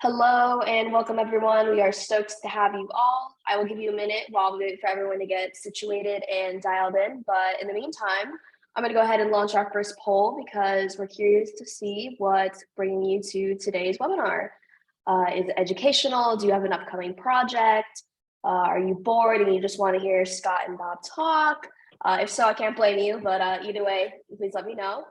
Hello and welcome everyone. We are stoked to have you all. I will give you a minute while we wait for everyone to get situated and dialed in. But in the meantime, I'm going to go ahead and launch our first poll because we're curious to see what's bringing you to today's webinar. Is it educational? Do you have an upcoming project? Are you bored and you just want to hear Scott and Bob talk? If so, I can't blame you, but either way, please let me know.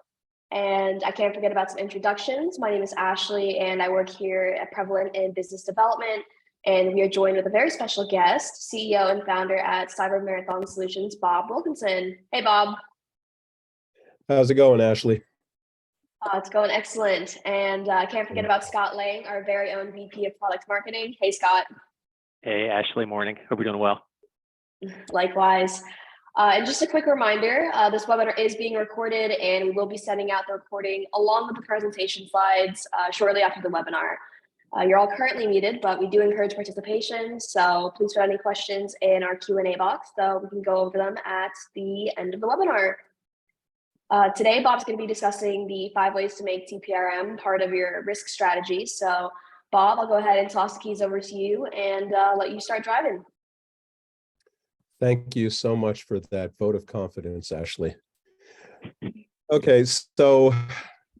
And I can't forget about some introductions. My name is Ashley, and I work here at Prevalent in Business Development. And we are joined with a very special guest, CEO and founder at Cyber Marathon Solutions, Bob Wilkinson. Hey, Bob. How's it going, Ashley? It's going excellent. And I can't forget about Scott Lang, our very own VP of Product Marketing. Hey, Scott. Hey, Ashley. Morning. Hope you're doing well. Likewise. And just a quick reminder, this webinar is being recorded and we will be sending out the recording along with the presentation slides shortly after the webinar. You're all currently muted, but we do encourage participation. So please put any questions in our Q&A box so we can go over them at the end of the webinar. Today, Bob's going to be discussing the 5 ways to make TPRM part of your risk strategy. So Bob, I'll go ahead and toss the keys over to you and let you start driving. Thank you so much for that vote of confidence, Ashley. Okay, so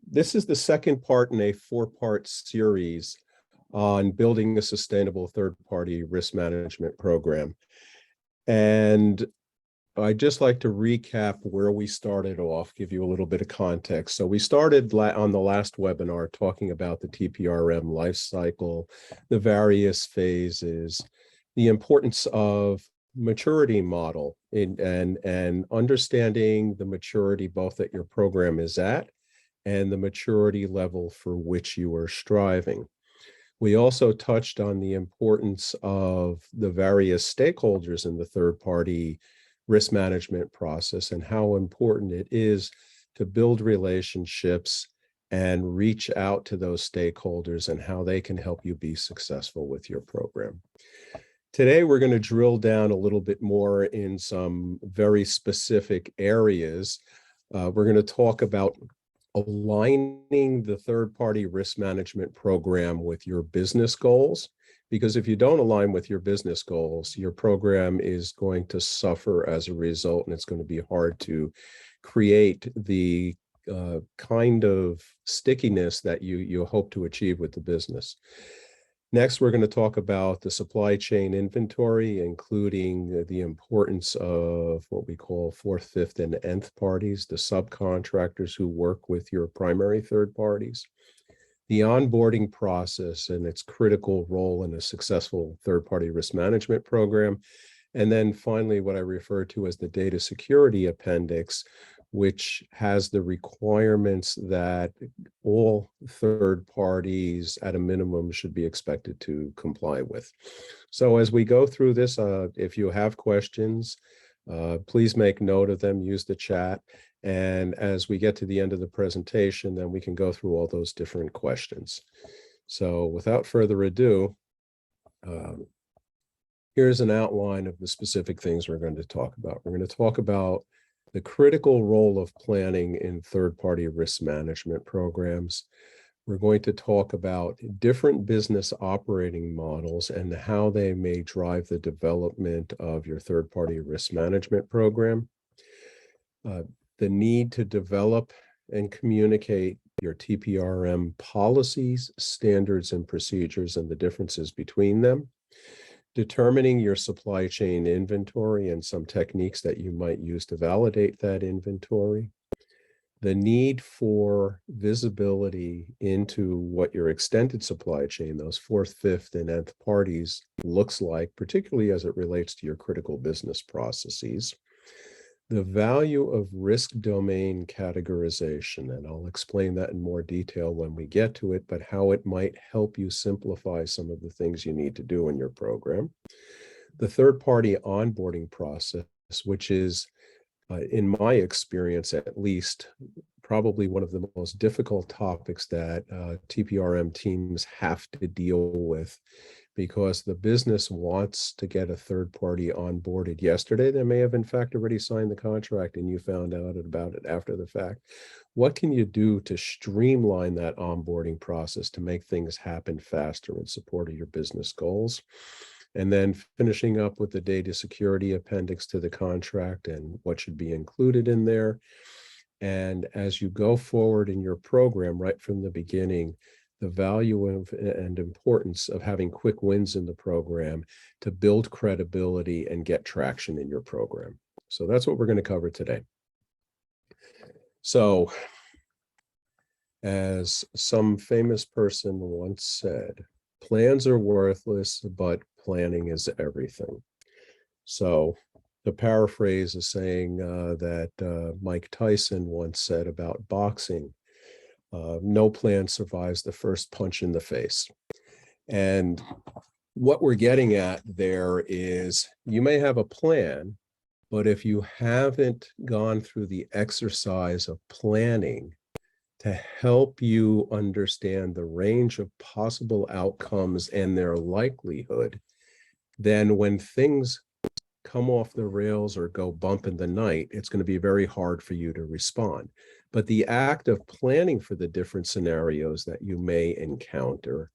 this is the second part in a 4-part series on building a sustainable third-party risk management program. And I'd just like to recap where we started off, give you a little bit of context. So we started on the last webinar talking about the TPRM life cycle, the various phases, the importance of maturity model and understanding the maturity both that your program is at and the maturity level for which you are striving. We also touched on the importance of the various stakeholders in the third-party risk management process and how important it is to build relationships and reach out to those stakeholders and how they can help you be successful with your program. Today, we're going to drill down a little bit more in some very specific areas. We're going to talk about aligning the third-party risk management program with your business goals, because if you don't align with your business goals, your program is going to suffer as a result, and it's going to be hard to create the kind of stickiness that you hope to achieve with the business. Next, we're going to talk about the supply chain inventory, including the importance of what we call 4th, 5th, and nth parties, the subcontractors who work with your primary third parties, the onboarding process and its critical role in a successful third-party risk management program, and then finally, what I refer to as the data security appendix, which has the requirements that all third parties at a minimum should be expected to comply with. So as we go through this, if you have questions, please make note of them, use the chat. And as we get to the end of the presentation, then we can go through all those different questions. So without further ado, here's an outline of the specific things we're going to talk about. We're going to talk about the critical role of planning in third-party risk management programs. We're going to talk about different business operating models and how they may drive the development of your third-party risk management program. The need to develop and communicate your TPRM policies, standards, and procedures and the differences between them. Determining your supply chain inventory and some techniques that you might use to validate that inventory. The need for visibility into what your extended supply chain, those 4th, 5th, and nth parties, looks like, particularly as it relates to your critical business processes. The value of risk domain categorization, and I'll explain that in more detail when we get to it, but how it might help you simplify some of the things you need to do in your program. The third-party onboarding process, which is, in my experience at least, probably one of the most difficult topics that TPRM teams have to deal with because the business wants to get a third party onboarded yesterday. They may have in fact already signed the contract and you found out about it after the fact. What can you do to streamline that onboarding process to make things happen faster in support of your business goals? And then finishing up with the data security appendix to the contract and what should be included in there. And as you go forward in your program right from the beginning, the value of and importance of having quick wins in the program to build credibility and get traction in your program. So that's what we're going to cover today. So, as some famous person once said, plans are worthless, but planning is everything. So, the paraphrase is saying that Mike Tyson once said about boxing, no plan survives the first punch in the face. And what we're getting at there is you may have a plan, but if you haven't gone through the exercise of planning to help you understand the range of possible outcomes and their likelihood, then when things come off the rails or go bump in the night, it's going to be very hard for you to respond. But the act of planning for the different scenarios that you may encounter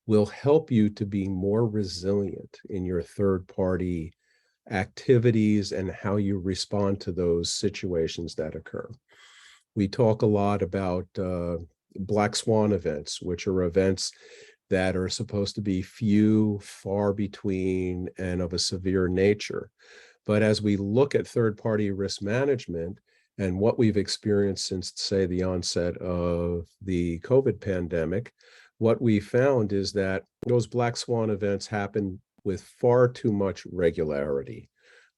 will help you to be more resilient in your third-party activities and how you respond to those situations that occur. We talk a lot about black swan events, which are events that are supposed to be few, far between, and of a severe nature. But as we look at third-party risk management and what we've experienced since, say, the onset of the COVID pandemic, what we found is that those black swan events happen with far too much regularity,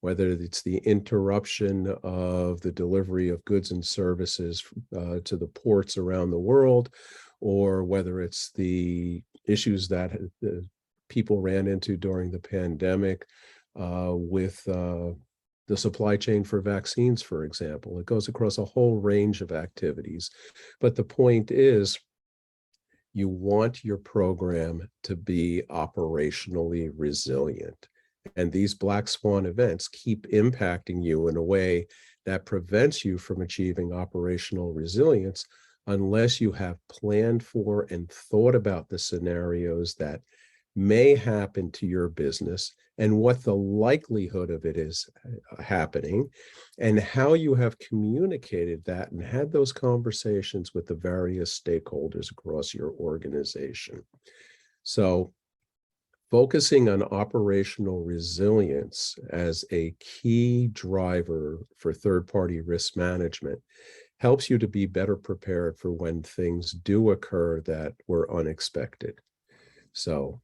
whether it's the interruption of the delivery of goods and services to the ports around the world, or whether it's the issues that people ran into during the pandemic with the supply chain for vaccines, for example. It goes across a whole range of activities. But the point is, you want your program to be operationally resilient. And these black swan events keep impacting you in a way that prevents you from achieving operational resilience unless you have planned for and thought about the scenarios that may happen to your business and what the likelihood of it is happening, and how you have communicated that and had those conversations with the various stakeholders across your organization. So, focusing on operational resilience as a key driver for third-party risk management helps you to be better prepared for when things do occur that were unexpected. So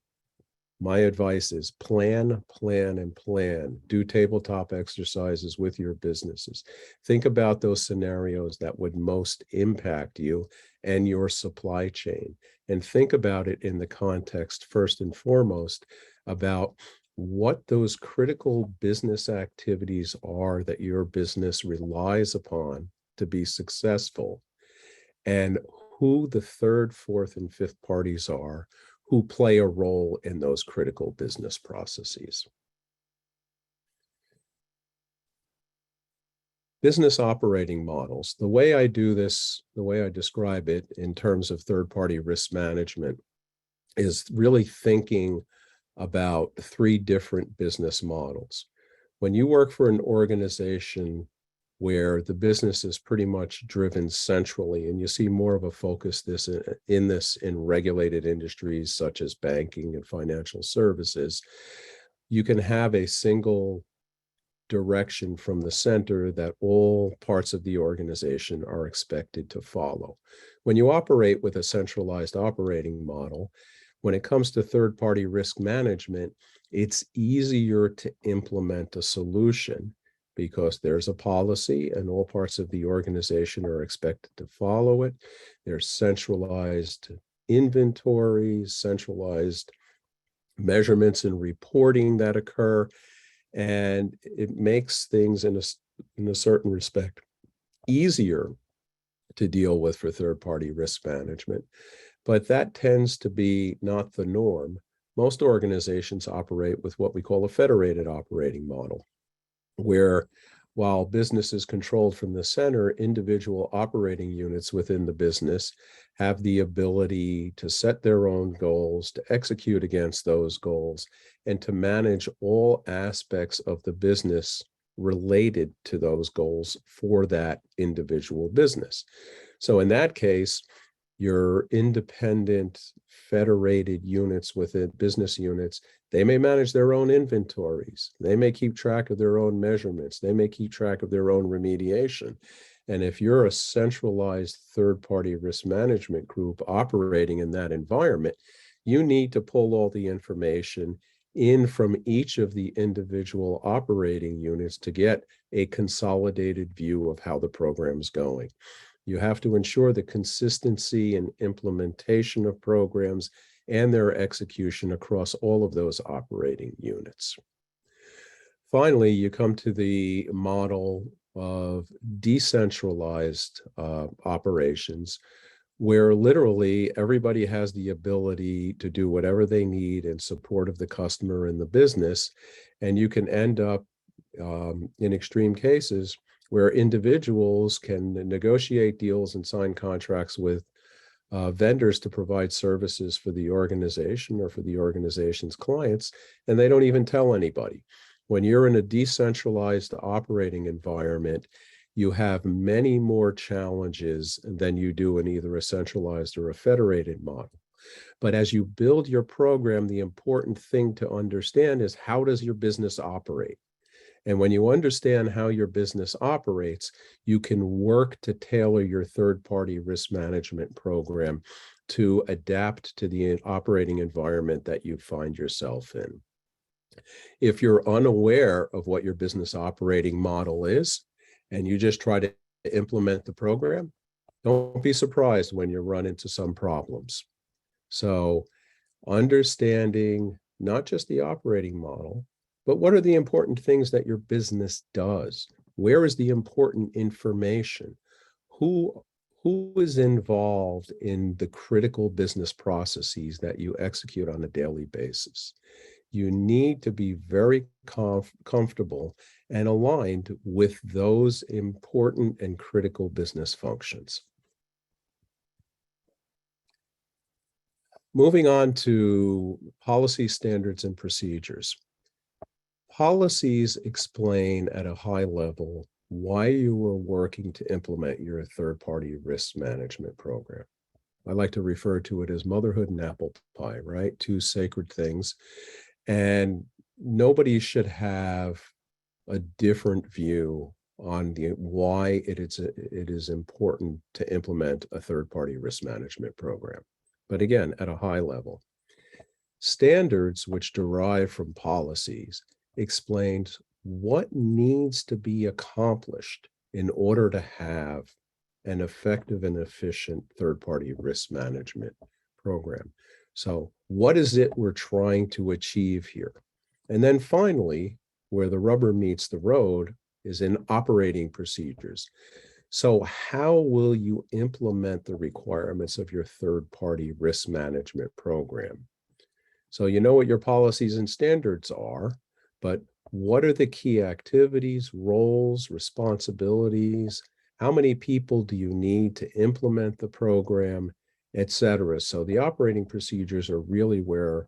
my advice is plan, plan, and plan. Do tabletop exercises with your businesses. Think about those scenarios that would most impact you and your supply chain. And think about it in the context, first and foremost, about what those critical business activities are that your business relies upon to be successful, and who the third, fourth, and fifth parties are who play a role in those critical business processes. Business operating models. The way I do this, the way I describe it in terms of third-party risk management, is really thinking about three different business models. When you work for an organization where the business is pretty much driven centrally, and you see more of a focus in regulated industries such as banking and financial services, you can have a single direction from the center that all parts of the organization are expected to follow. When you operate with a centralized operating model, when it comes to third-party risk management, it's easier to implement a solution because there's a policy and all parts of the organization are expected to follow it. There's centralized inventories, centralized measurements and reporting that occur, and it makes things in a certain respect easier to deal with for third-party risk management. But that tends to be not the norm Most organizations operate with what we call a federated operating model, where while business is controlled from the center, individual operating units within the business have the ability to set their own goals, to execute against those goals, and to manage all aspects of the business related to those goals for that individual business. So in that case, your independent federated units within business units, they may manage their own inventories. They may keep track of their own measurements. They may keep track of their own remediation. And if you're a centralized third-party risk management group operating in that environment, you need to pull all the information in from each of the individual operating units to get a consolidated view of how the program is going. You have to ensure the consistency and implementation of programs and their execution across all of those operating units. Finally, you come to the model of decentralized operations, where literally everybody has the ability to do whatever they need in support of the customer and the business. And you can end up in extreme cases where individuals can negotiate deals and sign contracts with vendors to provide services for the organization or for the organization's clients, and they don't even tell anybody. When you're in a decentralized operating environment, you have many more challenges than you do in either a centralized or a federated model. But as you build your program, the important thing to understand is, how does your business operate? And when you understand how your business operates, you can work to tailor your third-party risk management program to adapt to the operating environment that you find yourself in. If you're unaware of what your business operating model is, and you just try to implement the program, don't be surprised when you run into some problems. So understanding not just the operating model, but what are the important things that your business does? Where is the important information? Who is involved in the critical business processes that you execute on a daily basis? You need to be very comfortable and aligned with those important and critical business functions. Moving on to policy, standards, and procedures. Policies explain at a high level why you are working to implement your third-party risk management program. I like to refer to it as motherhood and apple pie, right? Two sacred things. And nobody should have a different view on why it is important to implement a third-party risk management program. But again, at a high level. Standards, which derive from policies, explains what needs to be accomplished in order to have an effective and efficient third-party risk management program. So what is it we're trying to achieve here? And then finally, where the rubber meets the road is in operating procedures. So how will you implement the requirements of your third-party risk management program? So you know what your policies and standards are, but what are the key activities, roles, responsibilities? How many people do you need to implement the program, et cetera? So the operating procedures are really where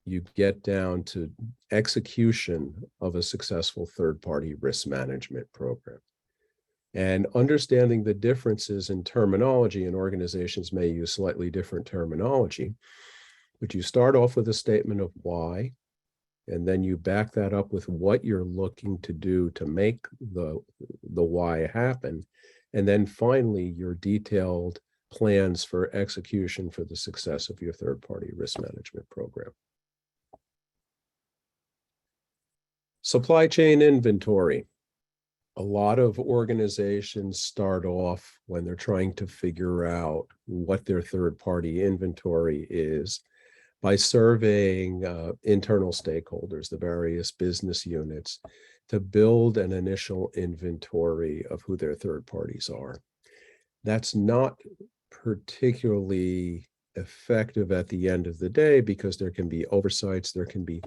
you get down to execution of a successful third-party risk management program. And understanding the differences in terminology, and organizations may use slightly different terminology, but you start off with a statement of why, and then you back that up with what you're looking to do to make the why happen. And then finally, your detailed plans for execution for the success of your third-party risk management program. Supply chain inventory. A lot of organizations start off when they're trying to figure out what their third-party inventory is by surveying internal stakeholders, the various business units, to build an initial inventory of who their third parties are. That's not particularly effective at the end of the day because there can be oversights, there can be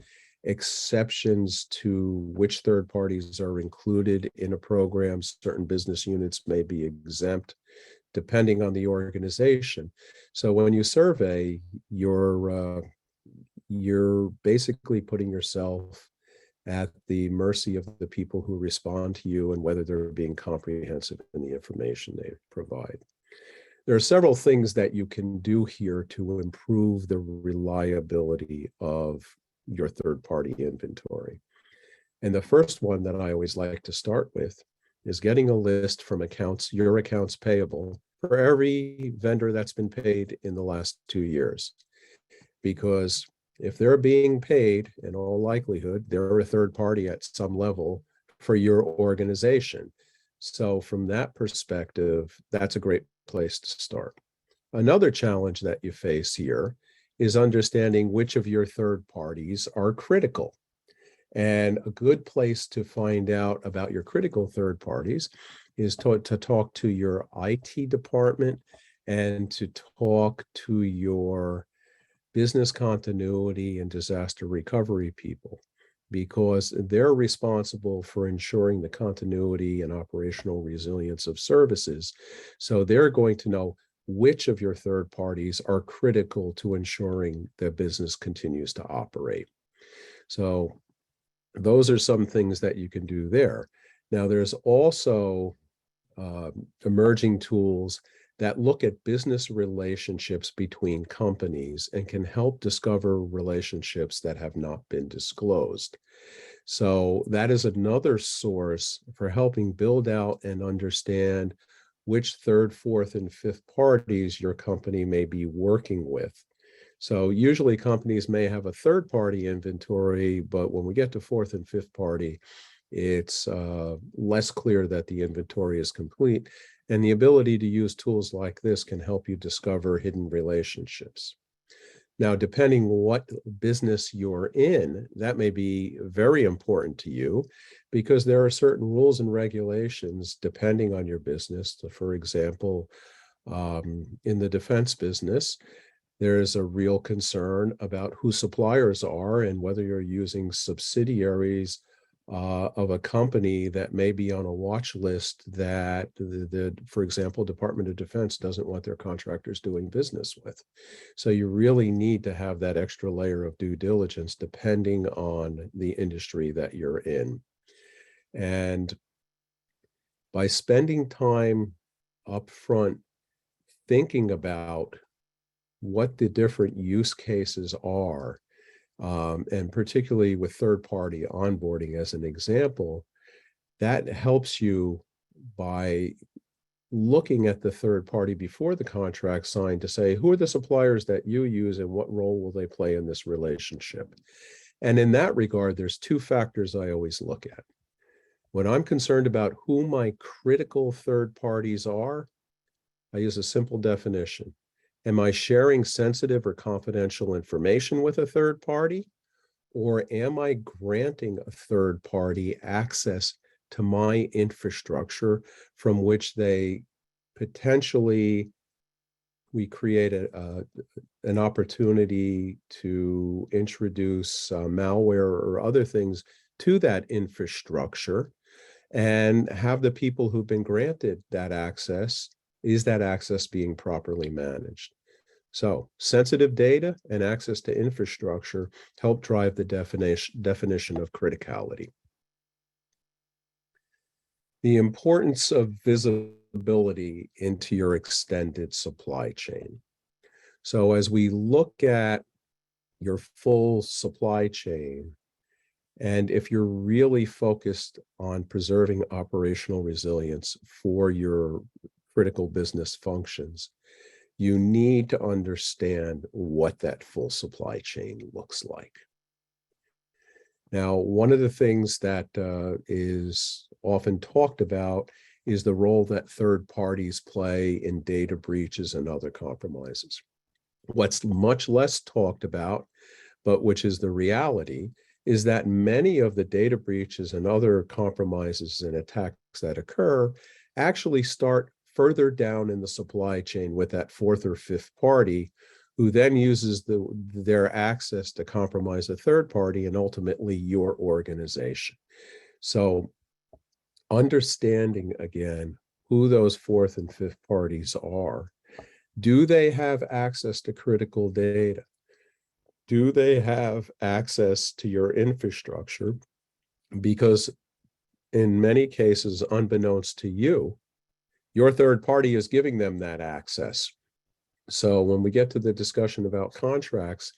exceptions to which third parties are included in a program. Certain business units may be exempt depending on the organization. So when you survey, you're basically putting yourself at the mercy of the people who respond to you and whether they're being comprehensive in the information they provide. There are several things that you can do here to improve the reliability of your third-party inventory. And the first one that I always like to start with is getting a list from your accounts payable for every vendor that's been paid in the last 2 years. Because if they're being paid, in all likelihood, they're a third party at some level for your organization. So from that perspective, that's a great place to start. Another challenge that you face here is understanding which of your third parties are critical. And a good place to find out about your critical third parties is to talk to your IT department and to talk to your business continuity and disaster recovery people, because they're responsible for ensuring the continuity and operational resilience of services. So they're going to know which of your third parties are critical to ensuring the business continues to operate. So those are some things that you can do there. Now, there's also emerging tools that look at business relationships between companies and can help discover relationships that have not been disclosed. So that is another source for helping build out and understand which third, fourth, and fifth parties your company may be working with. So usually companies may have a third-party inventory, but when we get to fourth and fifth party, it's less clear that the inventory is complete. And the ability to use tools like this can help you discover hidden relationships. Now, depending what business you're in, that may be very important to you because there are certain rules and regulations depending on your business. So for example, in the defense business, there is a real concern about who suppliers are and whether you're using subsidiaries of a company that may be on a watch list that for example, Department of Defense doesn't want their contractors doing business with. So you really need to have that extra layer of due diligence depending on the industry that you're in. And by spending time up front thinking about what the different use cases are, and particularly with third-party onboarding as an example, that helps you by looking at the third party before the contract signed to say, who are the suppliers that you use and what role will they play in this relationship? And in that regard, there's two factors I always look at. When I'm concerned about who my critical third parties are, I use a simple definition. Am I sharing sensitive or confidential information with a third party? Or am I granting a third party access to my infrastructure from which we create an opportunity to introduce malware or other things to that infrastructure and have the people who've been granted that access, is that access being properly managed? So sensitive data and access to infrastructure help drive the definition of criticality. The importance of visibility into your extended supply chain. So as we look at your full supply chain, and if you're really focused on preserving operational resilience for your critical business functions, you need to understand what that full supply chain looks like. Now, one of the things that is often talked about is the role that third parties play in data breaches and other compromises. What's much less talked about, but which is the reality, is that many of the data breaches and other compromises and attacks that occur actually start further down in the supply chain with that fourth or fifth party who then uses their access to compromise a third party and ultimately your organization. So understanding, again, who those fourth and fifth parties are. Do they have access to critical data? Do they have access to your infrastructure? Because in many cases, unbeknownst to you, your third party is giving them that access. So when we get to the discussion about contracts,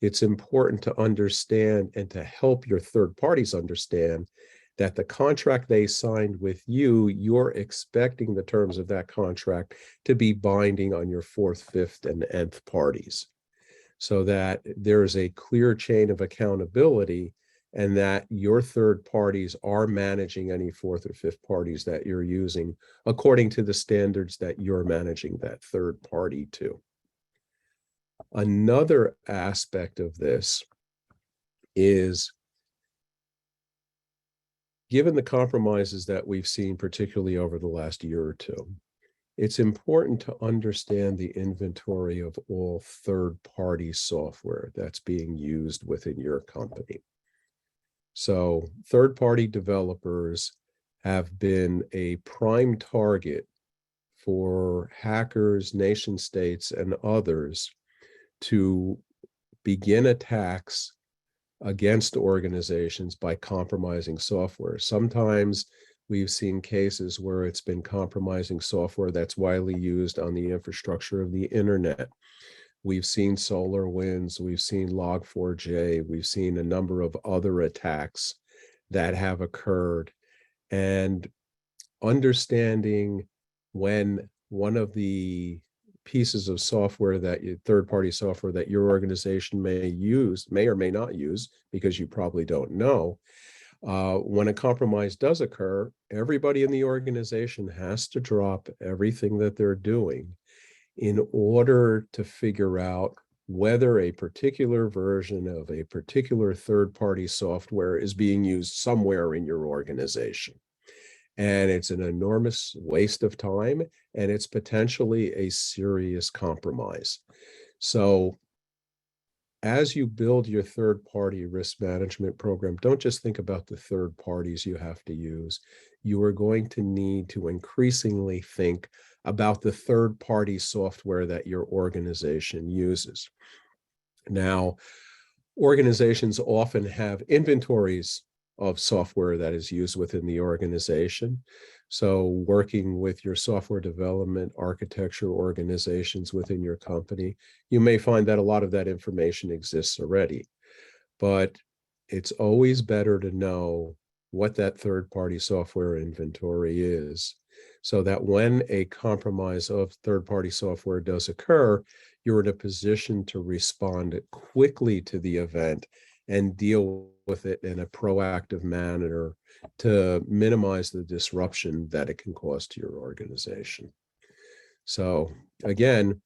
it's important to understand and to help your third parties understand that the contract they signed with you, you're expecting the terms of that contract to be binding on your fourth, fifth, and nth parties, so that there is a clear chain of accountability and that your third parties are managing any fourth or fifth parties that you're using according to the standards that you're managing that third party to. Another aspect of this is, given the compromises that we've seen, particularly over the last year or two, it's important to understand the inventory of all third-party software that's being used within your company. So third-party developers have been a prime target for hackers, nation states, and others to begin attacks against organizations by compromising software. Sometimes we've seen cases where it's been compromising software that's widely used on the infrastructure of the internet. We've seen SolarWinds, we've seen Log4j, we've seen a number of other attacks that have occurred. And understanding when one of the pieces of software that third-party software that your organization may or may not use, because you probably don't know, when a compromise does occur, everybody in the organization has to drop everything that they're doing in order to figure out whether a particular version of a particular third-party software is being used somewhere in your organization. And it's an enormous waste of time, and it's potentially a serious compromise. So as you build your third-party risk management program, don't just think about the third parties you have to use. You are going to need to increasingly think about the third-party software that your organization uses. Now, organizations often have inventories of software that is used within the organization. So working with your software development architecture organizations within your company, you may find that a lot of that information exists already, but it's always better to know what that third-party software inventory is, so that when a compromise of third-party software does occur, you're in a position to respond quickly to the event and deal with it in a proactive manner to minimize the disruption that it can cause to your organization. So again,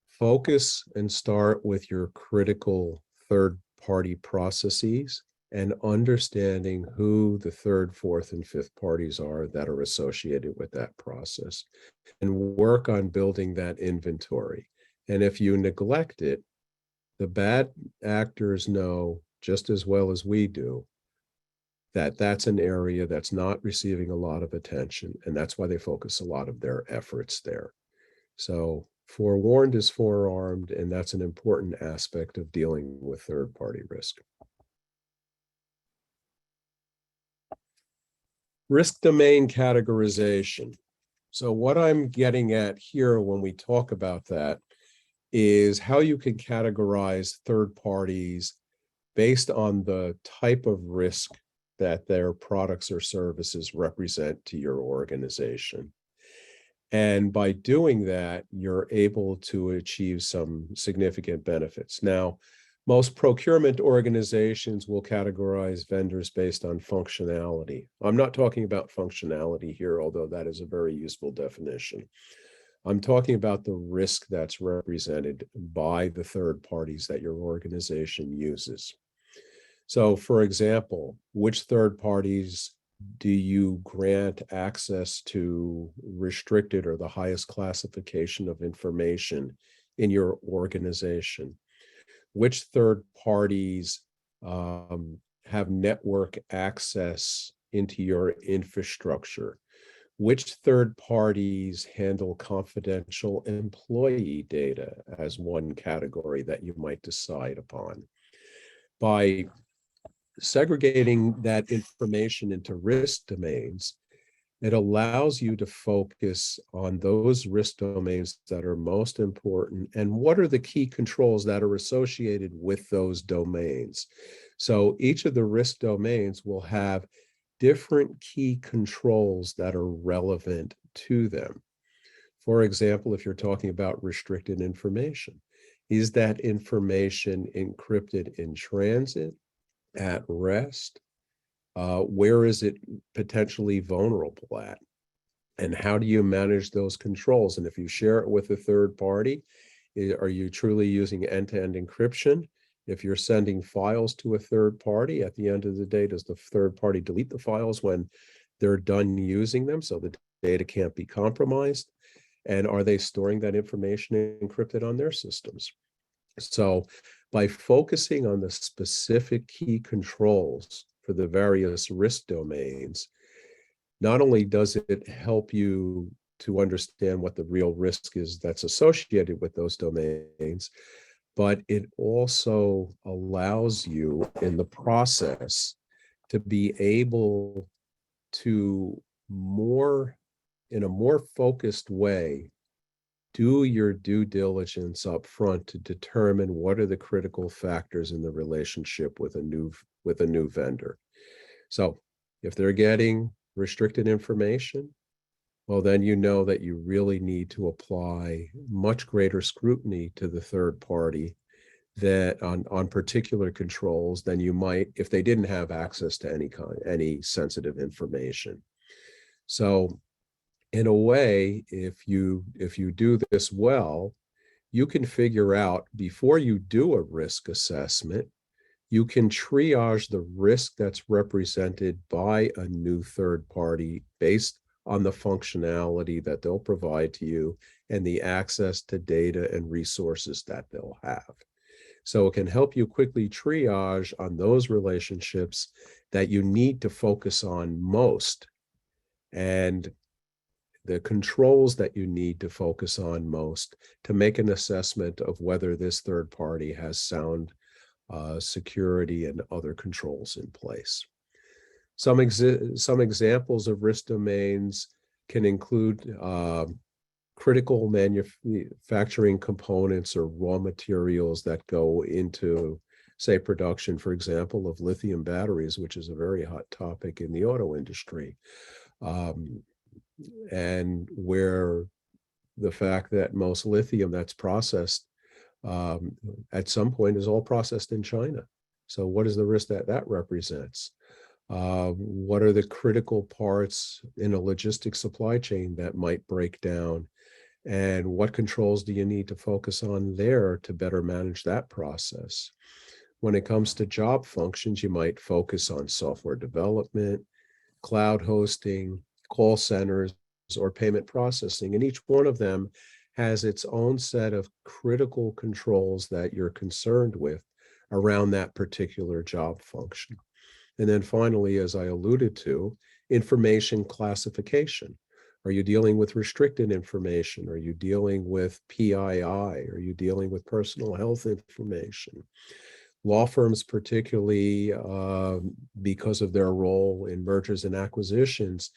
focus and start with your critical third-party processes and understanding who the third, fourth, and fifth parties are that are associated with that process, and work on building that inventory. And if you neglect it, the bad actors know just as well as we do that that's an area that's not receiving a lot of attention, and that's why they focus a lot of their efforts there. So forewarned is forearmed, and that's an important aspect of dealing with third-party risk. Risk domain categorization. So what I'm getting at here when we talk about that is how you can categorize third parties based on the type of risk that their products or services represent to your organization. And by doing that, you're able to achieve some significant benefits. Now, most procurement organizations will categorize vendors based on functionality. I'm not talking about functionality here, although that is a very useful definition. I'm talking about the risk that's represented by the third parties that your organization uses. So, for example, which third parties do you grant access to restricted or the highest classification of information in your organization? Which third parties have network access into your infrastructure? Which third parties handle confidential employee data as one category that you might decide upon? By segregating that information into risk domains, it allows you to focus on those risk domains that are most important and what are the key controls that are associated with those domains. So each of the risk domains will have different key controls that are relevant to them. For example, if you're talking about restricted information, is that information encrypted in transit, at rest? Where is it potentially vulnerable at? And how do you manage those controls? And if you share it with a third party, are you truly using end-to-end encryption? If you're sending files to a third party, at the end of the day, does the third party delete the files when they're done using them so the data can't be compromised? And are they storing that information encrypted on their systems? So by focusing on the specific key controls for the various risk domains, not only does it help you to understand what the real risk is that's associated with those domains, but it also allows you in the process to be able to in a more focused way, do your due diligence up front to determine what are the critical factors in the relationship with a new vendor. So if they're getting restricted information, well, then you know that you really need to apply much greater scrutiny to the third party that on particular controls than you might if they didn't have access to any sensitive information. So in a way, if you do this well, you can figure out before you do a risk assessment, you can triage the risk that's represented by a new third party based on the functionality that they'll provide to you and the access to data and resources that they'll have. So it can help you quickly triage on those relationships that you need to focus on most and the controls that you need to focus on most to make an assessment of whether this third party has sound security and other controls in place. Some examples of risk domains can include critical manufacturing components or raw materials that go into, say, production, for example, of lithium batteries, which is a very hot topic in the auto industry. And where the fact that most lithium that's processed at some point is all processed in China. So what is the risk that represents? What are the critical parts in a logistics supply chain that might break down? And what controls do you need to focus on there to better manage that process? When it comes to job functions, you might focus on software development, cloud hosting, call centers, or payment processing. And each one of them has its own set of critical controls that you're concerned with around that particular job function. And then finally, as I alluded to, information classification. Are you dealing with restricted information? Are you dealing with PII? Are you dealing with personal health information? Law firms, particularly because of their role in mergers and acquisitions,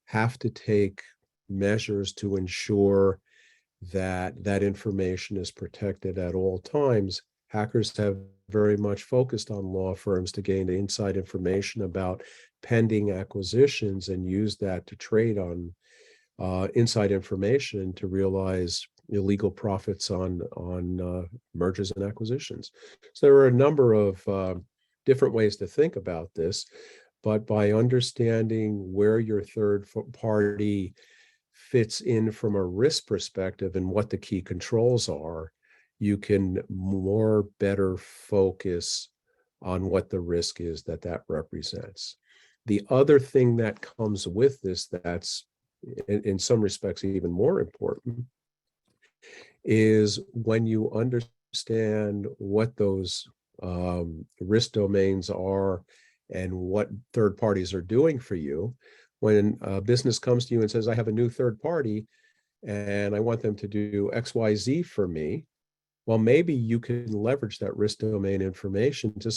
have to take measures to ensure that that information is protected at all times. Hackers have very much focused on law firms to gain inside information about pending acquisitions and use that to trade on inside information to realize illegal profits on mergers and acquisitions. So there are a number of different ways to think about this, but by understanding where your third party fits in from a risk perspective and what the key controls are, you can better focus on what the risk is that represents. The other thing that comes with this that's in some respects even more important is when you understand what those risk domains are and what third parties are doing for you. When a business comes to you and says, I have a new third party and I want them to do XYZ for me, well, maybe you can leverage that risk domain information to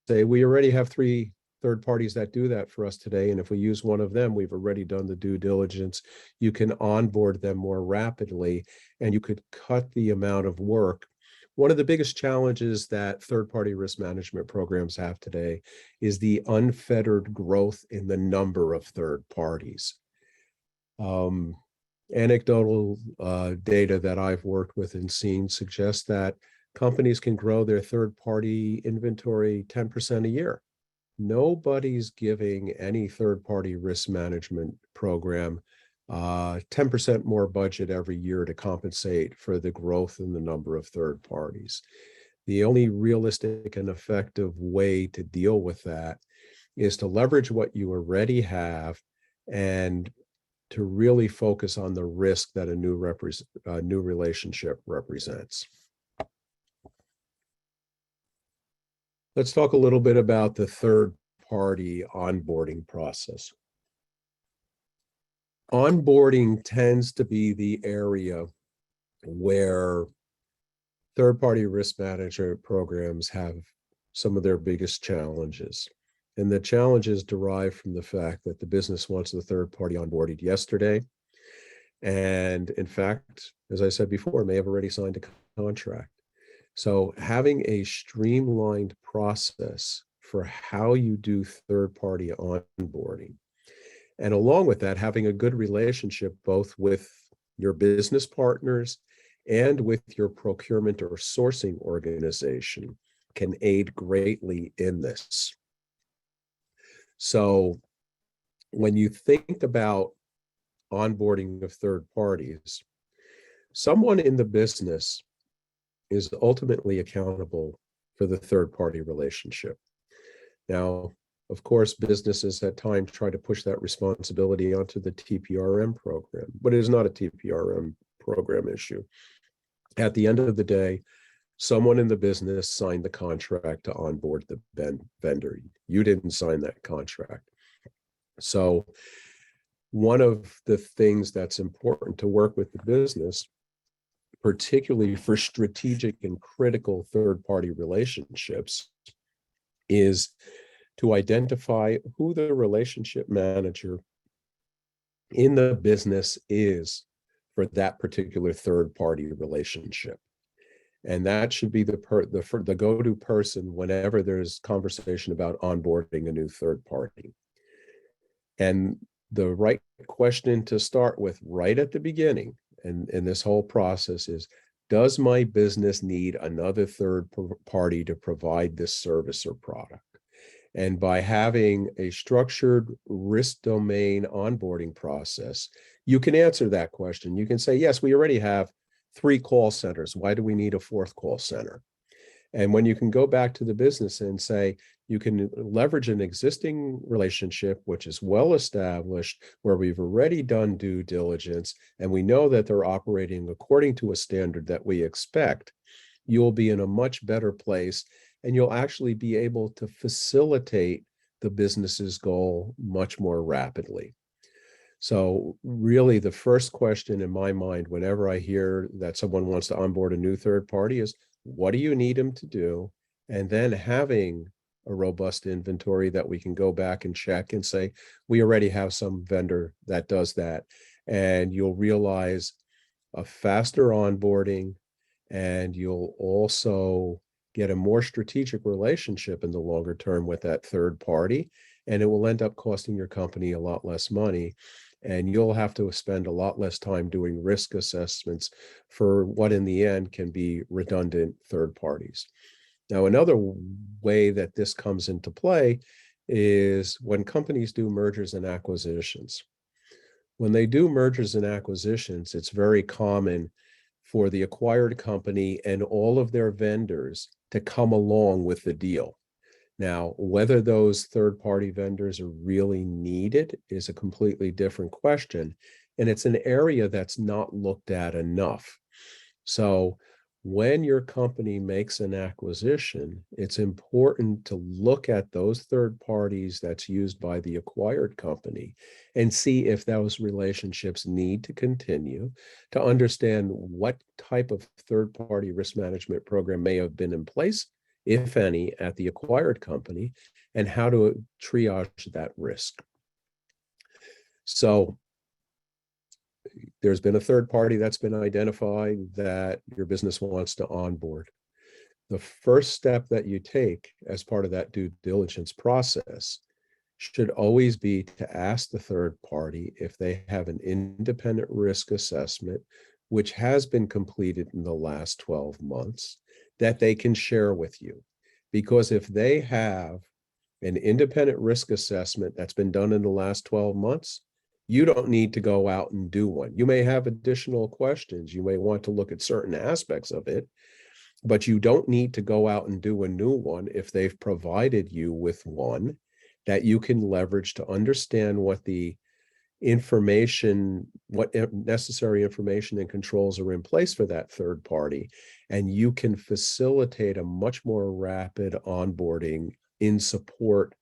say, we already have 3 third parties that do that for us today. And if we use one of them, we've already done the due diligence. You can onboard them more rapidly and you could cut the amount of work. One of the biggest challenges that third-party risk management programs have today is the unfettered growth in the number of third parties. Anecdotal data that I've worked with and seen suggests that companies can grow their third-party inventory 10% a year. Nobody's giving any third-party risk management program 10% more budget every year to compensate for the growth in the number of third parties. The only realistic and effective way to deal with that is to leverage what you already have and to really focus on the risk that a new relationship represents. Let's talk a little bit about the third-party onboarding process. Onboarding tends to be the area where third-party risk management programs have some of their biggest challenges. And the challenges derive from the fact that the business wants the third party onboarded yesterday. And in fact, as I said before, may have already signed a contract. So having a streamlined process for how you do third-party onboarding, and along with that, having a good relationship both with your business partners and with your procurement or sourcing organization can aid greatly in this. So when you think about onboarding of third parties, someone in the business is ultimately accountable for the third-party relationship. Now, of course, businesses at times try to push that responsibility onto the TPRM program, but it is not a TPRM program issue. At the end of the day, someone in the business signed the contract to onboard the vendor. You didn't sign that contract. So one of the things that's important to work with the business, particularly for strategic and critical third-party relationships, is to identify who the relationship manager in the business is for that particular third-party relationship. And that should be the go-to person whenever there's conversation about onboarding a new third party. And the right question to start with right at the beginning and this whole process is, does my business need another third party to provide this service or product? And by having a structured risk domain onboarding process, you can answer that question. You can say, yes, we already have 3 call centers. Why do we need a 4th call center? And when you can go back to the business and say, you can leverage an existing relationship, which is well established, where we've already done due diligence, and we know that they're operating according to a standard that we expect, you'll be in a much better place, and you'll actually be able to facilitate the business's goal much more rapidly. So really the first question in my mind, whenever I hear that someone wants to onboard a new third party, is what do you need them to do? And then having a robust inventory that we can go back and check and say, we already have some vendor that does that. And you'll realize a faster onboarding, and you'll also get a more strategic relationship in the longer term with that third party. And it will end up costing your company a lot less money. And you'll have to spend a lot less time doing risk assessments for what in the end can be redundant third parties. Now, another way that this comes into play is when companies do mergers and acquisitions. When they do mergers and acquisitions, it's very common for the acquired company and all of their vendors to come along with the deal. Now, whether those third-party vendors are really needed is a completely different question, and it's an area that's not looked at enough. So when your company makes an acquisition, it's important to look at those third parties that's used by the acquired company and see if those relationships need to continue, to understand what type of third-party risk management program may have been in place, if any, at the acquired company, and how to triage that risk. So there's been a third party that's been identified that your business wants to onboard. The first step that you take as part of that due diligence process should always be to ask the third party if they have an independent risk assessment, which has been completed in the last 12 months, that they can share with you. Because if they have an independent risk assessment that's been done in the last 12 months, you don't need to go out and do one. You may have additional questions. You may want to look at certain aspects of it, but you don't need to go out and do a new one if they've provided you with one that you can leverage to understand what the information, what necessary information and controls are in place for that third party. And you can facilitate a much more rapid onboarding in support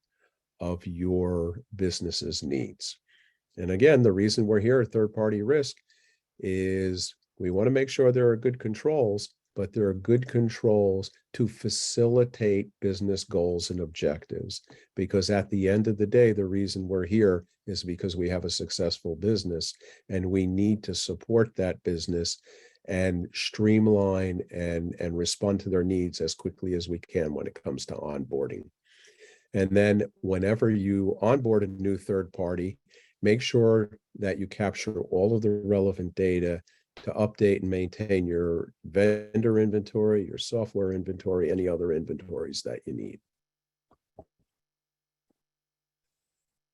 of your business's needs. And again, the reason we're here at third-party risk is we want to make sure there are good controls, but there are good controls to facilitate business goals and objectives. Because at the end of the day, the reason we're here is because we have a successful business and we need to support that business and streamline and respond to their needs as quickly as we can when it comes to onboarding. And then whenever you onboard a new third party, make sure that you capture all of the relevant data to update and maintain your vendor inventory, your software inventory, any other inventories that you need.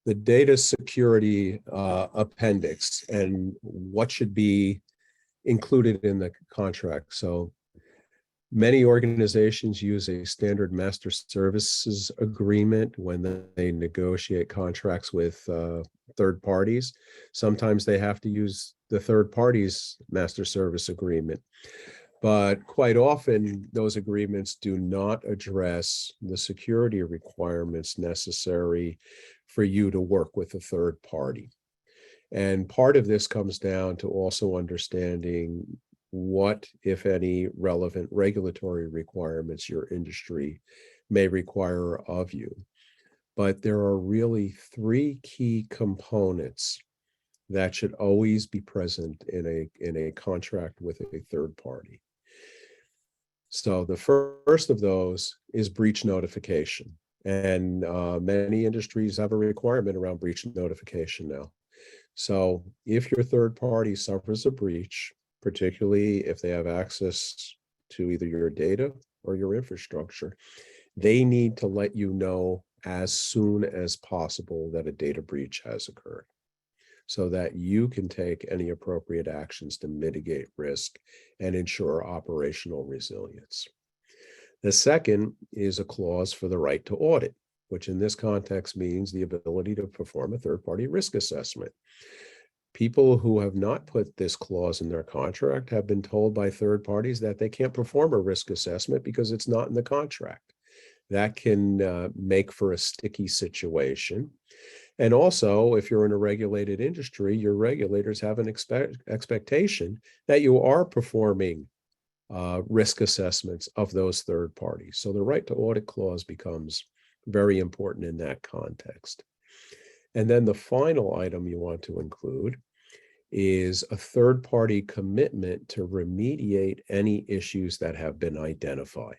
The data security appendix and what should be included in the contract. So many organizations use a standard master services agreement when they negotiate contracts with third parties. Sometimes they have to use the third party's master service agreement, but quite often those agreements do not address the security requirements necessary for you to work with a third party. And part of this comes down to also understanding what, if any, relevant regulatory requirements your industry may require of you. But there are really three key components that should always be present in a contract with a third party. So the first of those is breach notification. And many industries have a requirement around breach notification now. So if your third party suffers a breach, particularly if they have access to either your data or your infrastructure, they need to let you know as soon as possible that a data breach has occurred, so that you can take any appropriate actions to mitigate risk and ensure operational resilience. The second is a clause for the right to audit, which in this context means the ability to perform a third-party risk assessment. People who have not put this clause in their contract have been told by third parties that they can't perform a risk assessment because it's not in the contract. That can make for a sticky situation. And also, if you're in a regulated industry, your regulators have an expectation that you are performing risk assessments of those third parties. So the right to audit clause becomes very important in that context. And then the final item you want to include is a third-party commitment to remediate any issues that have been identified.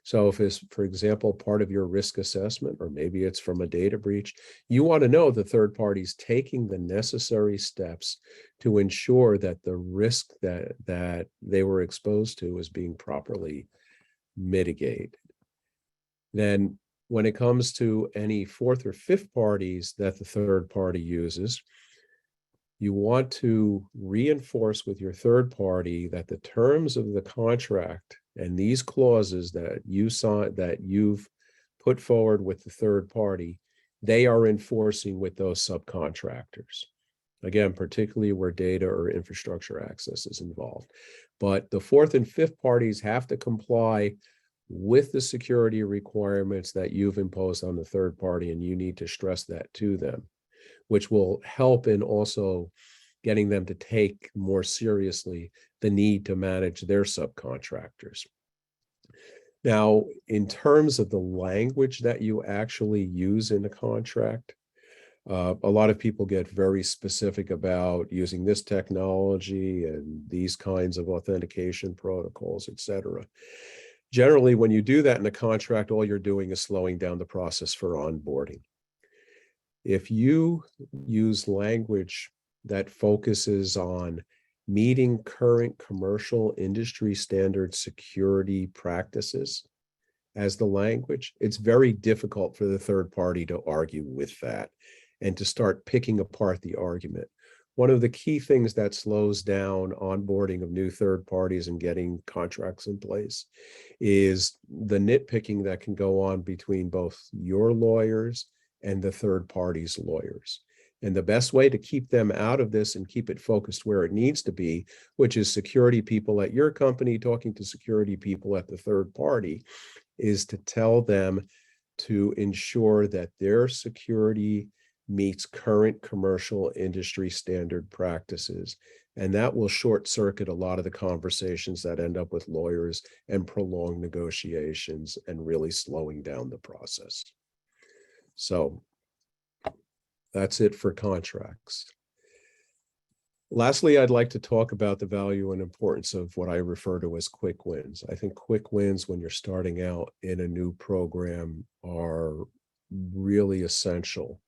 So if it's, for example, part of your risk assessment, or maybe it's from a data breach, you want to know the third party's taking the necessary steps to ensure that the risk that they were exposed to is being properly mitigated. Then when it comes to any fourth or fifth parties that the third party uses, you want to reinforce with your third party that the terms of the contract and these clauses that you saw that you've put forward with the third party, they are enforcing with those subcontractors. Again, particularly where data or infrastructure access is involved. But the fourth and fifth parties have to comply with the security requirements that you've imposed on the third party, and you need to stress that to them, which will help in also getting them to take more seriously the need to manage their subcontractors. Now, in terms of the language that you actually use in a contract, a lot of people get very specific about using this technology and these kinds of authentication protocols, et cetera. Generally, when you do that in a contract, all you're doing is slowing down the process for onboarding. If you use language that focuses on meeting current commercial industry standard security practices as the language, it's very difficult for the third party to argue with that and to start picking apart the argument. One of the key things that slows down onboarding of new third parties and getting contracts in place is the nitpicking that can go on between both your lawyers and the third party's lawyers. And the best way to keep them out of this and keep it focused where it needs to be, which is security people at your company talking to security people at the third party, is to tell them to ensure that their security meets current commercial industry standard practices. And that will short circuit a lot of the conversations that end up with lawyers and prolonged negotiations and really slowing down the process. So that's it for contracts. Lastly, I'd like to talk about the value and importance of what I refer to as quick wins. I think quick wins when you're starting out in a new program are really essential.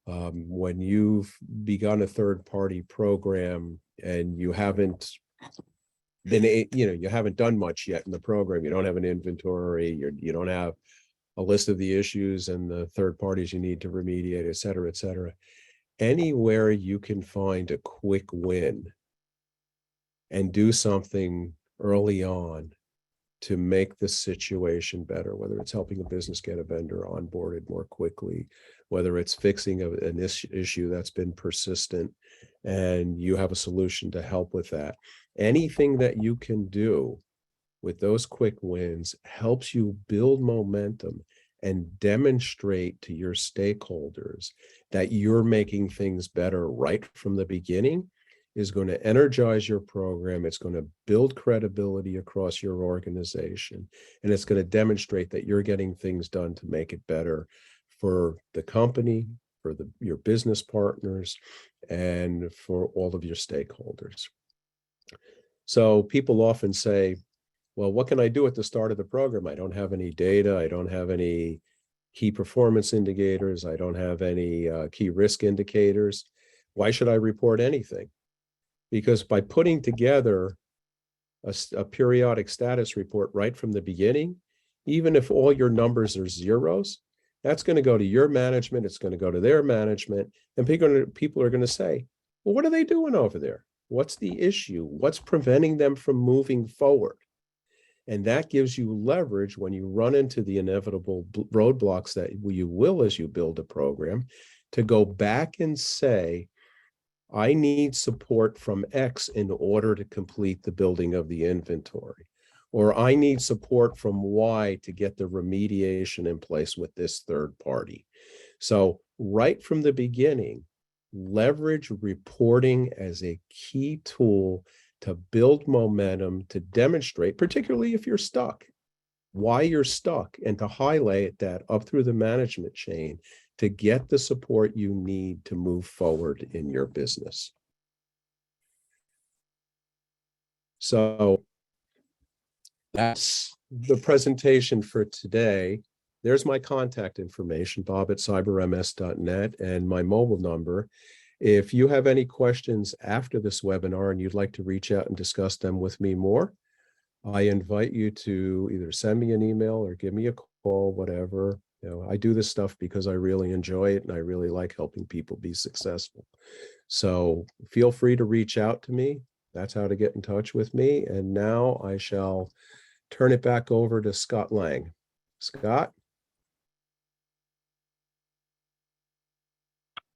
When you've begun a third-party program and you haven't you haven't done much yet in the program, you don't have an inventory, you don't have a list of the issues and the third parties you need to remediate, et cetera, et cetera. Anywhere you can find a quick win and do something early on to make the situation better, whether it's helping a business get a vendor onboarded more quickly, whether it's fixing an issue that's been persistent and you have a solution to help with that. Anything that you can do with those quick wins helps you build momentum and demonstrate to your stakeholders that you're making things better right from the beginning is going to energize your program. It's going to build credibility across your organization, and it's going to demonstrate that you're getting things done to make it better for the company, for your business partners, and for all of your stakeholders. So people often say, well, what can I do at the start of the program? I don't have any data. I don't have any key performance indicators. I don't have any key risk indicators. Why should I report anything? Because by putting together a periodic status report right from the beginning, even if all your numbers are zeros, that's going to go to your management. It's going to go to their management. And people are going to say, well, what are they doing over there? What's the issue? What's preventing them from moving forward? And that gives you leverage when you run into the inevitable roadblocks that you will as you build a program, to go back and say, I need support from X in order to complete the building of the inventory, or I need support from Y to get the remediation in place with this third party. So right from the beginning, leverage reporting as a key tool to build momentum, to demonstrate, particularly if you're stuck, why you're stuck, and to highlight that up through the management chain to get the support you need to move forward in your business. So that's the presentation for today. There's my contact information, bob@cyberms.net, and my mobile number. If you have any questions after this webinar and you'd like to reach out and discuss them with me more, I invite you to either send me an email or give me a call, whatever. I do this stuff because I really enjoy it and I really like helping people be successful. So feel free to reach out to me. That's how to get in touch with me. And now I shall turn it back over to Scott Lang. Scott?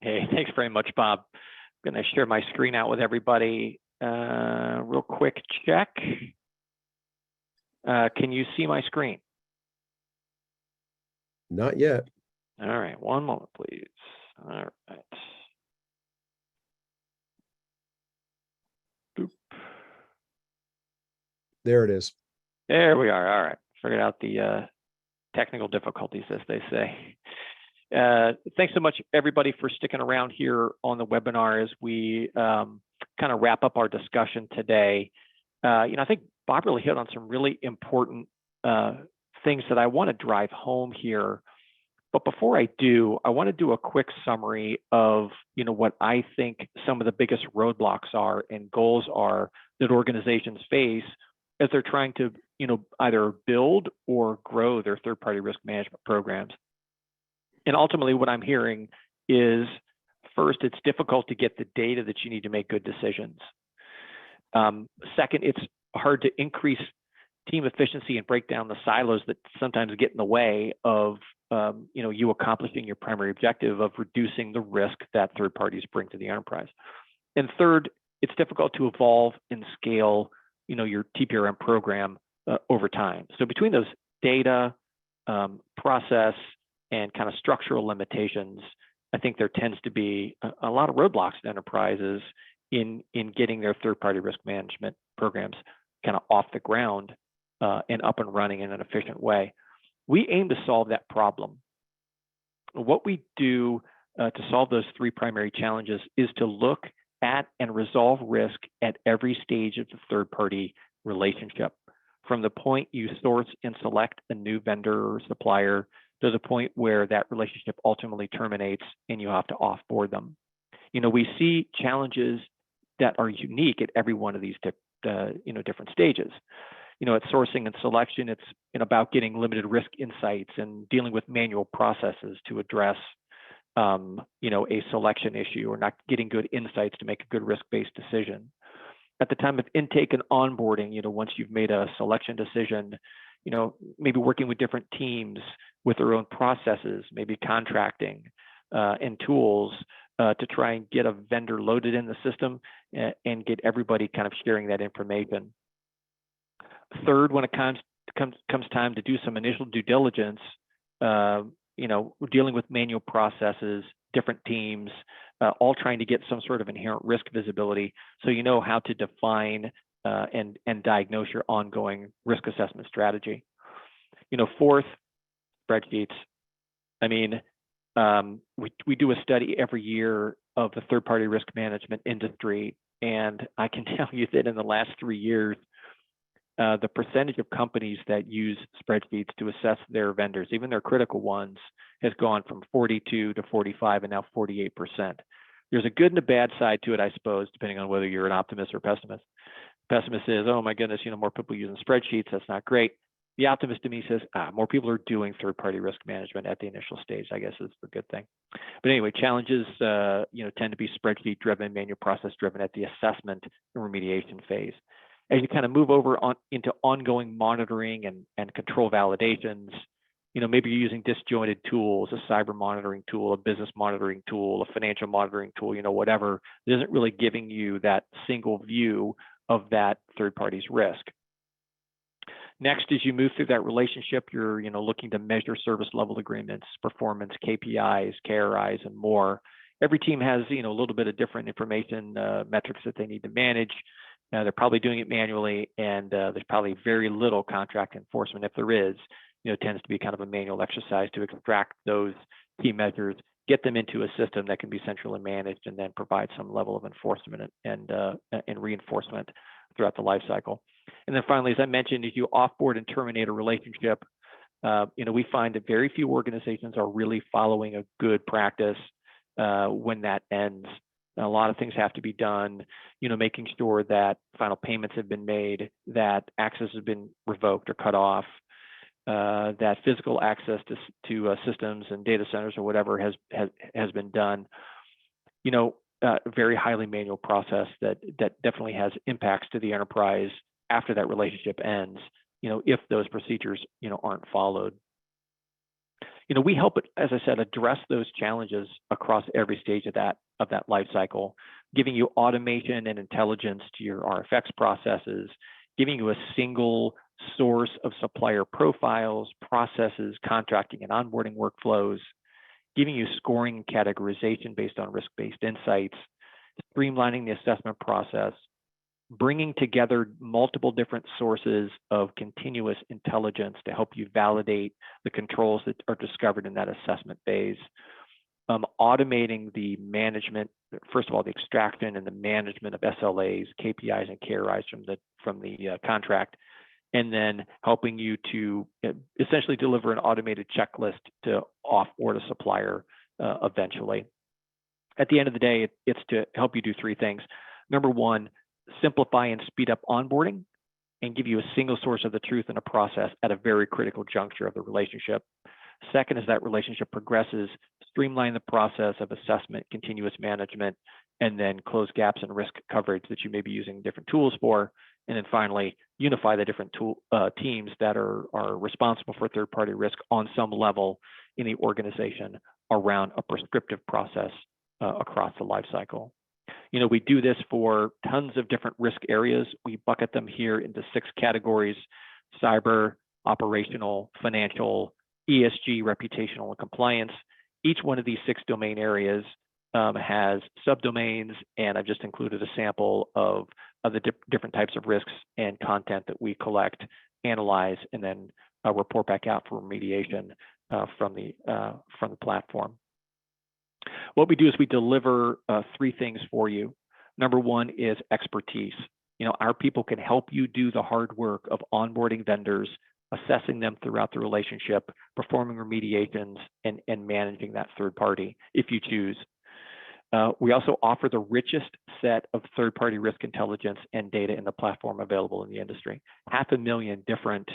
Hey, thanks very much, Bob. going to share my screen out with everybody. Real quick check. Can you see my screen? Not yet. All right, one moment, please. All right. Boop. There it is. There we are. All right. Figured out the technical difficulties, as they say. Thanks so much, everybody, for sticking around here on the webinar as we kind of wrap up our discussion today. I think Bob really hit on some really important things that I want to drive home here. But before I do, I want to do a quick summary of what I think some of the biggest roadblocks are and goals are that organizations face as they're trying to either build or grow their third-party risk management programs. And ultimately, what I'm hearing is, first, it's difficult to get the data that you need to make good decisions. Second, it's hard to increase team efficiency and break down the silos that sometimes get in the way of you accomplishing your primary objective of reducing the risk that third parties bring to the enterprise. And third, it's difficult to evolve and scale your TPRM program over time. So between those data, process, and kind of structural limitations, I think there tends to be a lot of roadblocks in enterprises in getting their third-party risk management programs kind of off the ground and up and running in an efficient way. We aim to solve that problem. What we do to solve those three primary challenges is to look at and resolve risk at every stage of the third-party relationship, from the point you source and select a new vendor or supplier to the point where that relationship ultimately terminates and you have to offboard them. We see challenges that are unique at every one of these different stages. At sourcing and selection, it's about getting limited risk insights and dealing with manual processes to address a selection issue or not getting good insights to make a good risk-based decision. At the time of intake and onboarding, once you've made a selection decision, maybe working with different teams with their own processes, maybe contracting and tools to try and get a vendor loaded in the system and get everybody kind of sharing that information. Third, when it comes time to do some initial due diligence, dealing with manual processes, different teams, all trying to get some sort of inherent risk visibility, so you know how to define and diagnose your ongoing risk assessment strategy. Fourth, spreadsheets. I mean, we do a study every year of the third-party risk management industry, and I can tell you that in the last 3 years, the percentage of companies that use spreadsheets to assess their vendors, even their critical ones, has gone from 42 to 45 and now 48%. There's a good and a bad side to it, I suppose, depending on whether you're an optimist or pessimist. Pessimist is, oh my goodness, more people using spreadsheets, that's not great. The optimist to me says, more people are doing third-party risk management at the initial stage, I guess is the good thing. But anyway, challenges, tend to be spreadsheet-driven, manual process-driven at the assessment and remediation phase. As you kind of move over into ongoing monitoring and control validations, maybe you're using disjointed tools, a cyber monitoring tool, a business monitoring tool, a financial monitoring tool, whatever, that isn't really giving you that single view of that third party's risk. Next, as you move through that relationship, you're looking to measure service level agreements, performance, KPIs, KRIs, and more. Every team has a little bit of different information metrics that they need to manage. They're probably doing it manually, and there's probably very little contract enforcement. If there is, it tends to be kind of a manual exercise to extract those key measures, get them into a system that can be centrally managed, and then provide some level of enforcement and reinforcement throughout the life cycle. And then finally, as I mentioned, as you offboard and terminate a relationship, we find that very few organizations are really following a good practice when that ends. A lot of things have to be done, making sure that final payments have been made, that access has been revoked or cut off, that physical access to systems and data centers or whatever has been done. Very highly manual process that definitely has impacts to the enterprise after that relationship ends, if those procedures, aren't followed. We help, as I said, address those challenges across every stage of that life cycle giving you automation and intelligence to your RFX processes, giving you a single source of supplier profiles, processes, contracting and onboarding workflows, giving you scoring and categorization based on risk-based insights, streamlining the assessment process, bringing together multiple different sources of continuous intelligence to help you validate the controls that are discovered in that assessment phase, automating the management, first of all, the extraction and the management of SLAs, KPIs, and KRIs from the contract, and then helping you to essentially deliver an automated checklist to off-board a supplier eventually. At the end of the day, it's to help you do three things. Number one, simplify and speed up onboarding and give you a single source of the truth in a process at a very critical juncture of the relationship. Second, as that relationship progresses, streamline the process of assessment, continuous management, and then close gaps in risk coverage that you may be using different tools for. And then finally, unify the different teams that are responsible for third-party risk on some level in the organization around a prescriptive process across the life cycle. You know, we do this for tons of different risk areas. We bucket them here into 6 categories: cyber, operational, financial, ESG, reputational, and compliance. Each one of these 6 domain areas has subdomains, and I've just included a sample of the different types of risks and content that we collect, analyze, and then report back out for remediation from the platform. What we do is we deliver 3 things for you. Number one is expertise. You know, our people can help you do the hard work of onboarding vendors, assessing them throughout the relationship, performing remediations, and managing that third party if you choose. We also offer the richest set of third-party risk intelligence and data in the platform available in the industry. 500,000 different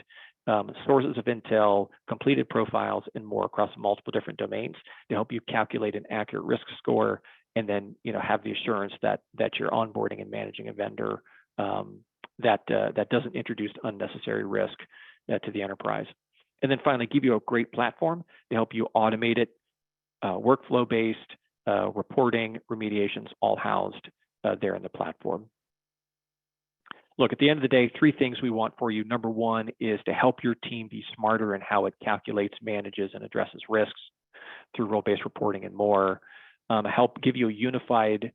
sources of intel, completed profiles, and more across multiple different domains to help you calculate an accurate risk score, and then have the assurance that you're onboarding and managing a vendor that doesn't introduce unnecessary risk to the enterprise. And then finally, give you a great platform to help you automate it, workflow-based, reporting, remediations, all housed there in the platform. Look, at the end of the day, 3 things we want for you. Number one is to help your team be smarter in how it calculates, manages, and addresses risks through role-based reporting and more. Help give you a unified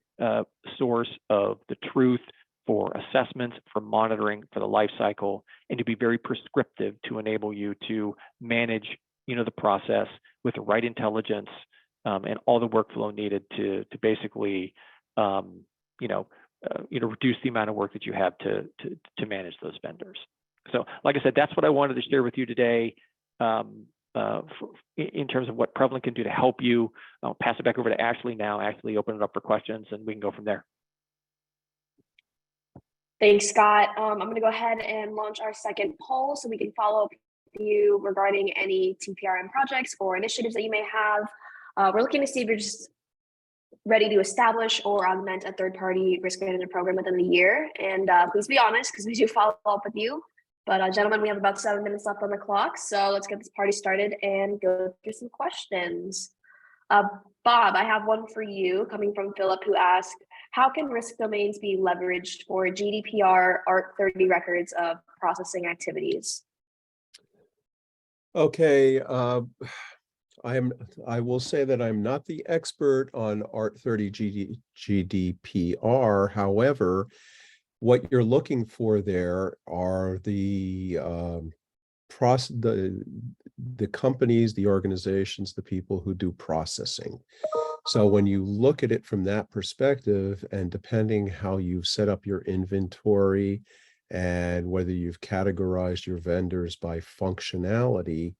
source of the truth for assessments, for monitoring, for the life cycle, and to be very prescriptive to enable you to manage the process with the right intelligence and all the workflow needed to basically reduce the amount of work that you have to manage those vendors. So, like I said, that's what I wanted to share with you today in terms of what Prevalent can do to help you. I'll pass it back over to Ashley now. Ashley, open it up for questions, and we can go from there. Thanks, Scott. I'm going to go ahead and launch our second poll so we can follow up with you regarding any TPRM projects or initiatives that you may have. We're looking to see if you're just ready to establish or augment a third-party risk management program within the year. And please be honest, because we do follow up with you. But gentlemen, we have about 7 minutes left on the clock. So let's get this party started and go through some questions. Bob, I have one for you coming from Philip, who asked, how can risk domains be leveraged for GDPR Art 30 records of processing activities? Okay. I will say that I'm not the expert on Art 30 GDPR. However, what you're looking for there are the companies, the organizations, the people who do processing. So when you look at it from that perspective, and depending how you've set up your inventory and whether you've categorized your vendors by functionality,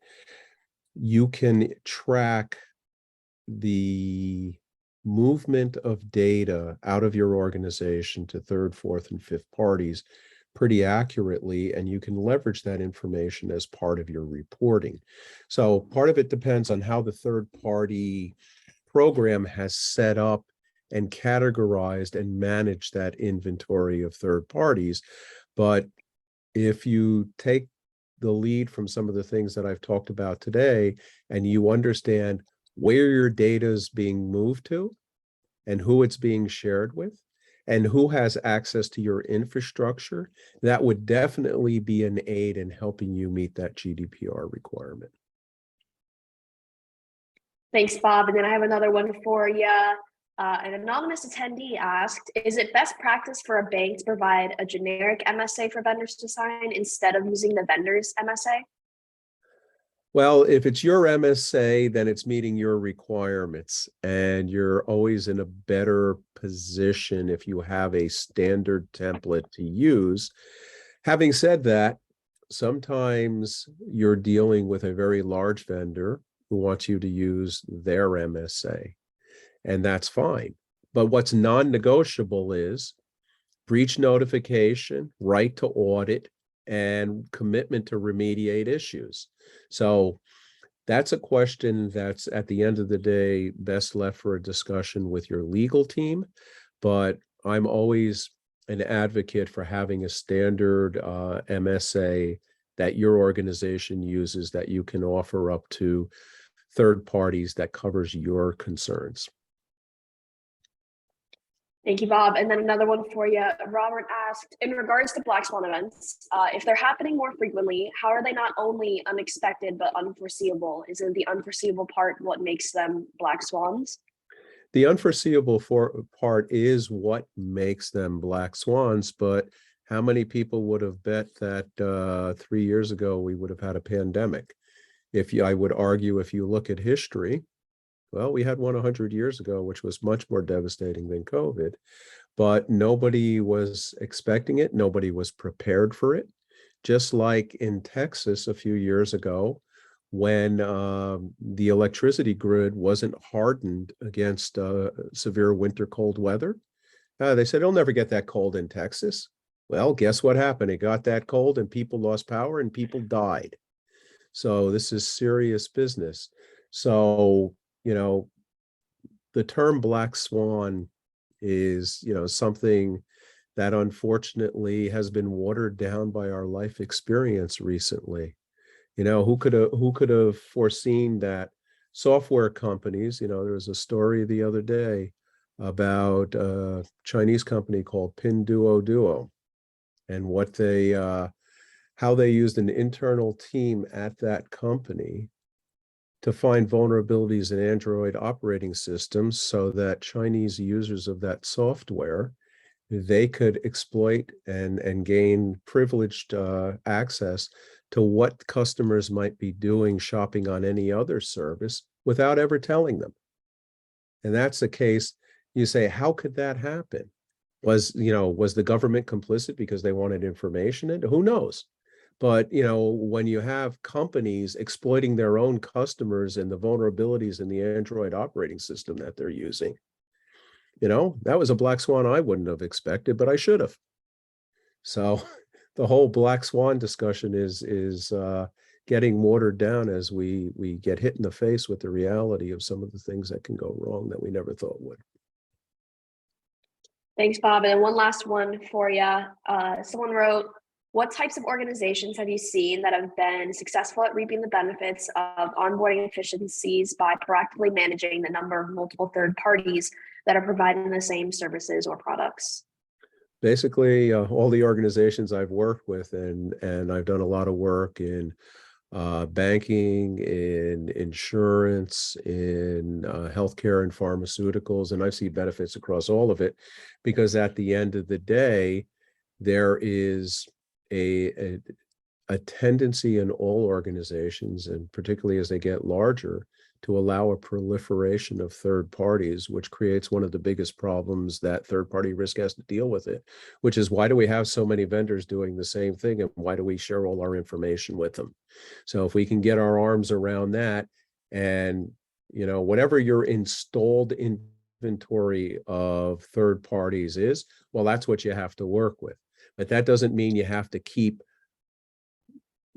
you can track the movement of data out of your organization to third, fourth, and fifth parties pretty accurately, and you can leverage that information as part of your reporting. So part of it depends on how the third party program has set up and categorized and managed that inventory of third parties. But if you take the lead from some of the things that I've talked about today, and you understand where your data is being moved to and who it's being shared with, and who has access to your infrastructure, that would definitely be an aid in helping you meet that GDPR requirement. Thanks, Bob. And then I have another one for you. An anonymous attendee asked, is it best practice for a bank to provide a generic MSA for vendors to sign instead of using the vendor's MSA? Well, if it's your MSA, then it's meeting your requirements, and you're always in a better position if you have a standard template to use. Having said that, sometimes you're dealing with a very large vendor who wants you to use their MSA, and that's fine. But what's non-negotiable is breach notification, right to audit, and commitment to remediate issues. So that's a question that's, at the end of the day, best left for a discussion with your legal team. But I'm always an advocate for having a standard MSA that your organization uses that you can offer up to third parties that covers your concerns. Thank you, Bob. And then another one for you. Robert asked, in regards to Black Swan events, if they're happening more frequently, how are they not only unexpected, but unforeseeable? Isn't the unforeseeable part what makes them Black Swans? The unforeseeable part is what makes them Black Swans, but how many people would have bet that 3 years ago we would have had a pandemic? I would argue, if you look at history, well, we had one 100 years ago, which was much more devastating than COVID, but nobody was expecting it. Nobody was prepared for it. Just like in Texas a few years ago, when the electricity grid wasn't hardened against severe winter cold weather, they said, it'll never get that cold in Texas. Well, guess what happened? It got that cold and people lost power and people died. So this is serious business. So, the term Black Swan is, something that unfortunately has been watered down by our life experience recently. Who could have foreseen that software companies, there was a story the other day about a Chinese company called Pinduoduo, and how they used an internal team at that company to find vulnerabilities in Android operating systems so that Chinese users of that software, they could exploit and gain privileged access to what customers might be doing shopping on any other service without ever telling them. And that's the case. You say, how could that happen? Was the government complicit because they wanted information? And who knows? But, when you have companies exploiting their own customers and the vulnerabilities in the Android operating system that they're using, that was a Black Swan I wouldn't have expected, but I should have. So the whole Black Swan discussion is getting watered down as we get hit in the face with the reality of some of the things that can go wrong that we never thought would. Thanks, Bob. And one last one for you. Someone wrote, what types of organizations have you seen that have been successful at reaping the benefits of onboarding efficiencies by proactively managing the number of multiple third parties that are providing the same services or products? Basically, all the organizations I've worked with, and I've done a lot of work in banking, in insurance, in healthcare and pharmaceuticals, and I've seen benefits across all of it, because at the end of the day, there is a tendency in all organizations, and particularly as they get larger, to allow a proliferation of third parties, which creates one of the biggest problems that third-party risk has to deal with it, which is, why do we have so many vendors doing the same thing, and why do we share all our information with them? So if we can get our arms around that, and whatever your installed inventory of third parties is, well, that's what you have to work with. But that doesn't mean you have to keep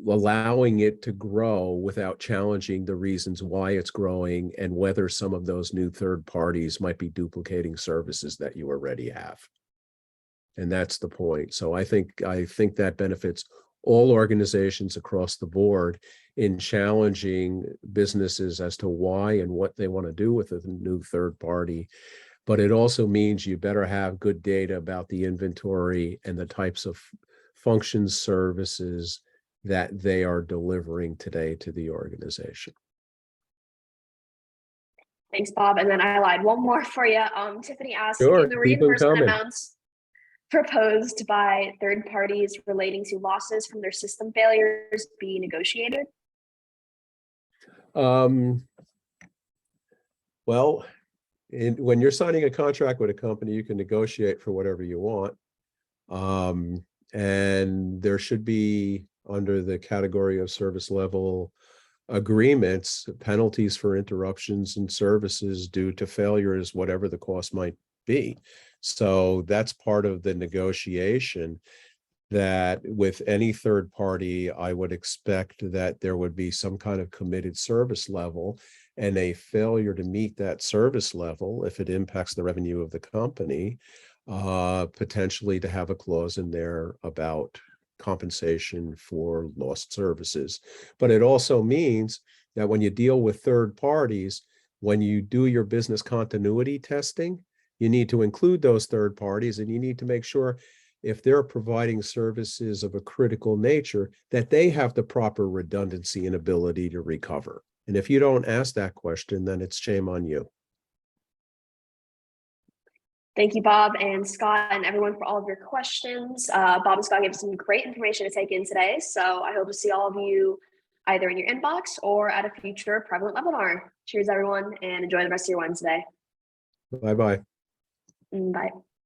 allowing it to grow without challenging the reasons why it's growing and whether some of those new third parties might be duplicating services that you already have. And that's the point. So I think that benefits all organizations across the board in challenging businesses as to why and what they want to do with a new third party. but it also means you better have good data about the inventory and the types of functions, services that they are delivering today to the organization. Thanks, Bob. And then I lied. One more for you. Tiffany asked, Sure, can the keep 'em reimbursement coming. amounts proposed by third parties relating to losses from their system failures be negotiated? Well, when you're signing a contract with a company, you can negotiate for whatever you want. And there should be, under the category of service level agreements, penalties for interruptions in services due to failures, whatever the cost might be. So that's part of the negotiation, that with any third party, I would expect that there would be some kind of committed service level, and a failure to meet that service level, if it impacts the revenue of the company, potentially to have a clause in there about compensation for lost services. But it also means that when you deal with third parties, when you do your business continuity testing, you need to include those third parties, and you need to make sure, if they're providing services of a critical nature, that they have the proper redundancy and ability to recover. And if you don't ask that question, then it's shame on you. Thank you, Bob and Scott and everyone for all of your questions. Bob and Scott gave some great information to take in today. So I hope to see all of you either in your inbox or at a future prevalent webinar. Cheers, everyone, and enjoy the rest of your Wednesday. Bye-bye. Bye.